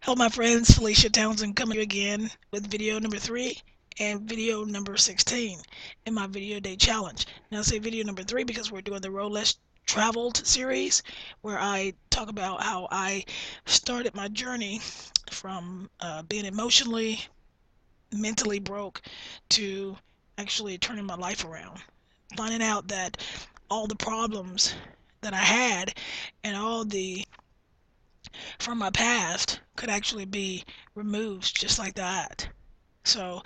Hello my friends, Felicia Townsend coming to you again with video number 3 and video number 16 in my video day challenge. Now I say video number 3 because we're doing the Road Less Traveled series where I talk about how I started my journey from being emotionally, mentally broke to actually turning my life around. Finding out that all the problems that I had and all the from my past could actually be removed just like that. So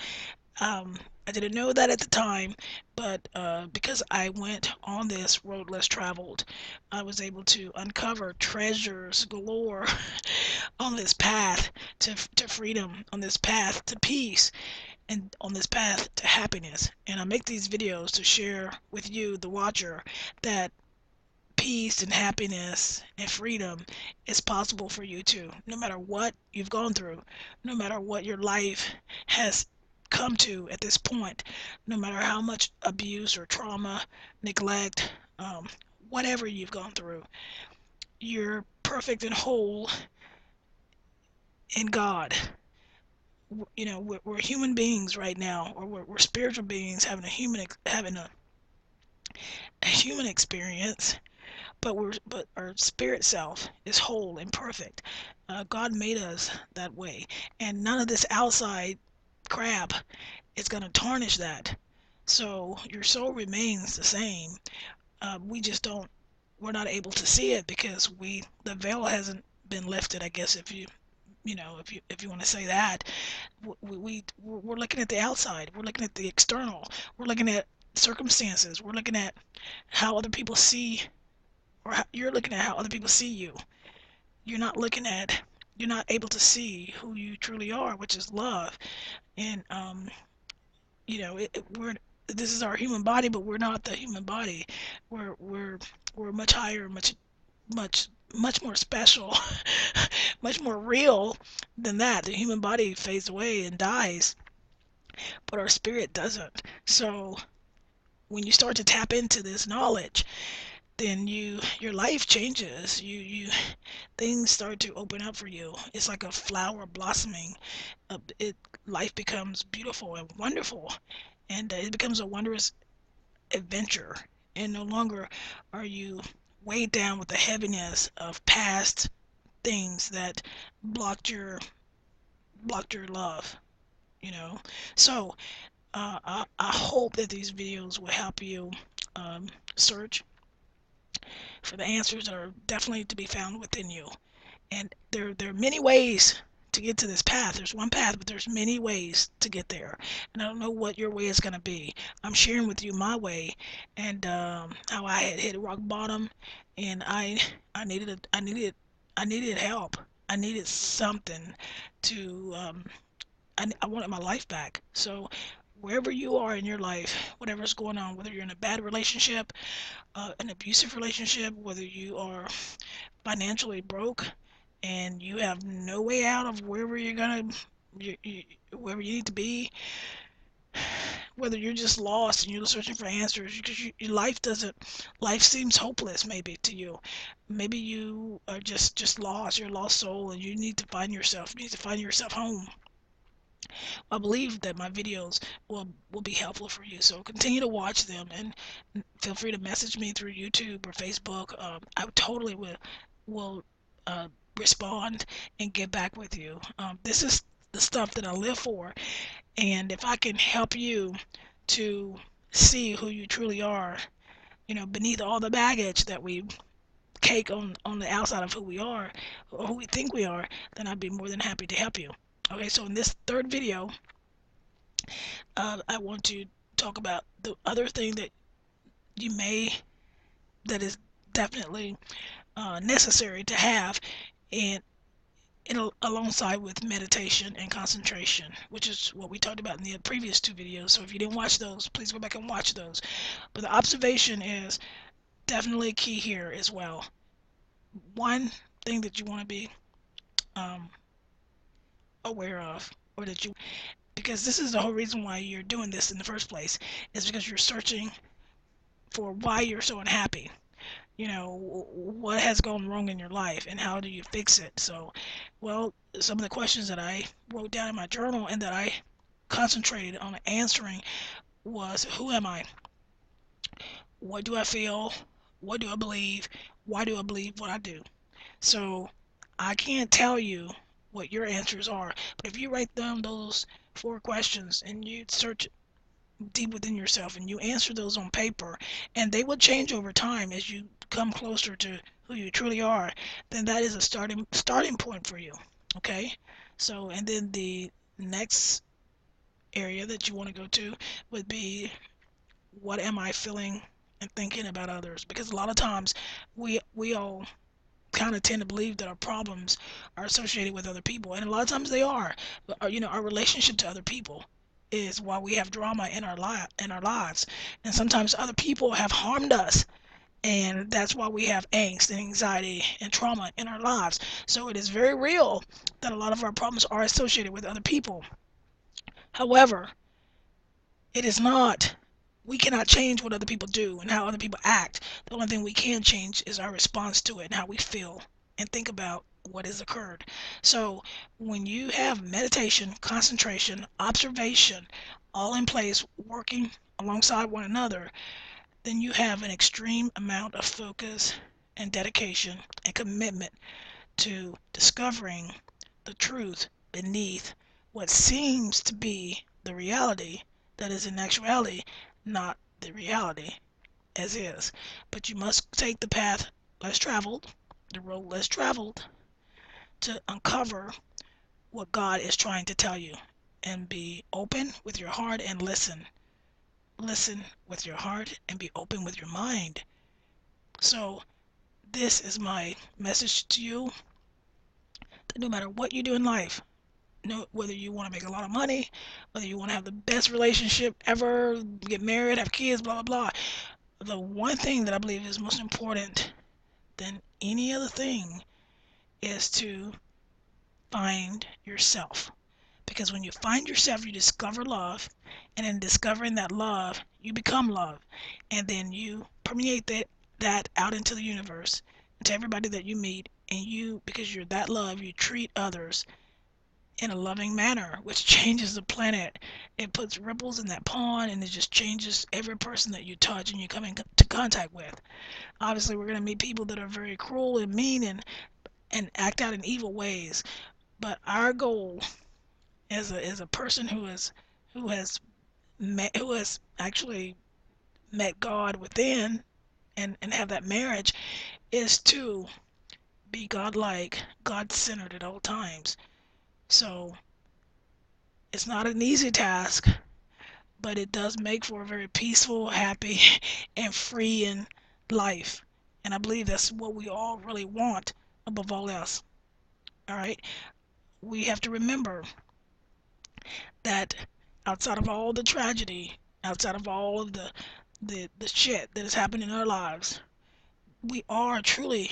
I didn't know that at the time, but because I went on this road less traveled, I was able to uncover treasures galore on this path to freedom, on this path to peace, and on this path to happiness. And I make these videos to share with you, the watcher, that peace and happiness and freedom is possible for you too. No matter what you've gone through, no matter what your life has come to at this point, no matter how much abuse or trauma, neglect, whatever you've gone through, you're perfect and whole in God. You know, we're human beings right now, or we're spiritual beings having a human experience, but our spirit self is whole and perfect. God made us that way, and none of this outside crap is going to tarnish that. So your soul remains the same. We just don't. We're not able to see it because the veil hasn't been lifted. I guess if you want to say that, we're looking at the outside. We're looking at the external. We're looking at circumstances. We're looking at how other people see, or you're looking at how other people see you. You're not looking at, you're not able to see who you truly are, which is love. And we're this is our human body, but we're not the human body. We're much higher, much more special, much more real than that. The human body fades away and dies, but our spirit doesn't. So when you start to tap into this knowledge, then your life changes. Things start to open up for you. It's like a flower blossoming. It Life becomes beautiful and wonderful, and it becomes a wondrous adventure. And no longer are you weighed down with the heaviness of past things that blocked your love. You know. So I hope that these videos will help you search for the answers that are definitely to be found within you. And there are many ways to get to this path. There's one path, but there's many ways to get there. And I don't know what your way is going to be. I'm sharing with you my way, and how I had hit rock bottom, and I needed help. I needed something to I wanted my life back. So wherever you are in your life, whatever's going on, whether you're in a bad relationship, an abusive relationship, whether you are financially broke and you have no way out of wherever wherever you need to be, whether you're just lost and you're searching for answers because your life seems hopeless maybe to you. Maybe you are just lost. You're a lost soul and you need to find yourself. You need to find yourself home. I believe that my videos will be helpful for you. So continue to watch them, and feel free to message me through YouTube or Facebook. I totally will uh, respond and get back with you. This is the stuff that I live for, and if I can help you to see who you truly are, beneath all the baggage that we cake on the outside of who we are or who we think we are, then I'd be more than happy to help you. Okay, so in this third video, I want to talk about the other thing that is definitely necessary to have in alongside with meditation and concentration, which is what we talked about in the previous two videos. So if you didn't watch those, please go back and watch those. But the observation is definitely key here as well. One thing that you want to be um, aware of, or that you, because this is the whole reason why you're doing this in the first place, is because you're searching for why you're so unhappy. what has gone wrong in your life and how do you fix it. So, well, some of the questions that I wrote down in my journal and that I concentrated on answering was, who am I? What do I feel? What do I believe? Why do I believe what I do? So I can't tell you what your answers are, but if you write down those 4 questions and you search deep within yourself and you answer those on paper, and they will change over time as you come closer to who you truly are, then that is a starting point for you. Okay? So, and then the next area that you want to go to would be, what am I feeling and thinking about others? Because a lot of times we all kind of tend to believe that our problems are associated with other people, and a lot of times they are. But our relationship to other people is why we have drama in our lives, and sometimes other people have harmed us, and that's why we have angst and anxiety and trauma in our lives. So it is very real that a lot of our problems are associated with other people. However, it is not. We cannot change what other people do and how other people act. The only thing we can change is our response to it and how we feel and think about what has occurred. So when you have meditation, concentration, observation, all in place, working alongside one another, then you have an extreme amount of focus and dedication and commitment to discovering the truth beneath what seems to be the reality that is in actuality not the reality as is. But you must take the path less traveled, the road less traveled, to uncover what God is trying to tell you. And be open with your heart and listen. Listen with your heart and be open with your mind. So, this is my message to you, that no matter what you do in life, whether you want to make a lot of money, whether you want to have the best relationship ever, get married, have kids, blah, blah, blah. The one thing that I believe is most important than any other thing is to find yourself. Because when you find yourself, you discover love. And in discovering that love, you become love. And then you permeate that out into the universe, into everybody that you meet. And you, because you're that love, you treat others in a loving manner, which changes the planet. It puts ripples in that pond, and it just changes every person that you touch and you come into contact with. Obviously, we're going to meet people that are very cruel and mean and act out in evil ways. But our goal as a person who has actually met God within and have that marriage is to be God-like, God-centered at all times. So it's not an easy task, but it does make for a very peaceful, happy, and freeing life. And I believe that's what we all really want above all else. All right? We have to remember that outside of all the tragedy, outside of all of the shit that has happened in our lives, we are truly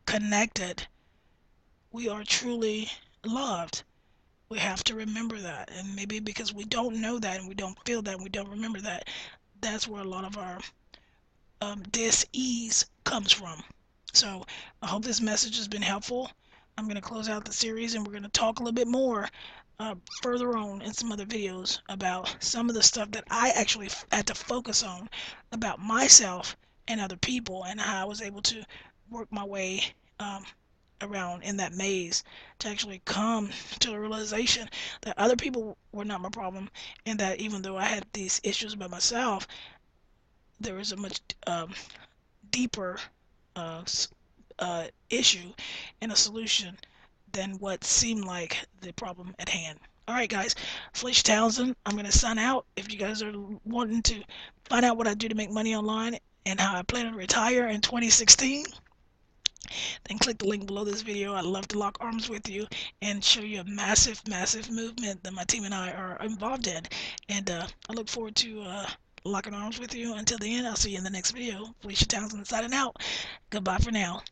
connected. We are truly loved. We have to remember that. And maybe because we don't know that and we don't feel that and we don't remember that, that's where a lot of our dis-ease comes from. So I hope this message has been helpful. I'm going to close out the series and we're going to talk a little bit more further on in some other videos about some of the stuff that I actually had to focus on about myself and other people, and how I was able to work my way around in that maze to actually come to the realization that other people were not my problem, and that even though I had these issues by myself, there was a much deeper uh, issue and a solution than what seemed like the problem at hand. Alright guys, Felicia Townsend, I'm going to sign out. If you guys are wanting to find out what I do to make money online and how I plan to retire in 2016, then click the link below this video. I'd love to lock arms with you and show you a massive, massive movement that my team and I are involved in. And I look forward to locking arms with you. Until the end, I'll see you in the next video. Felicia Townsend signing out. Goodbye for now.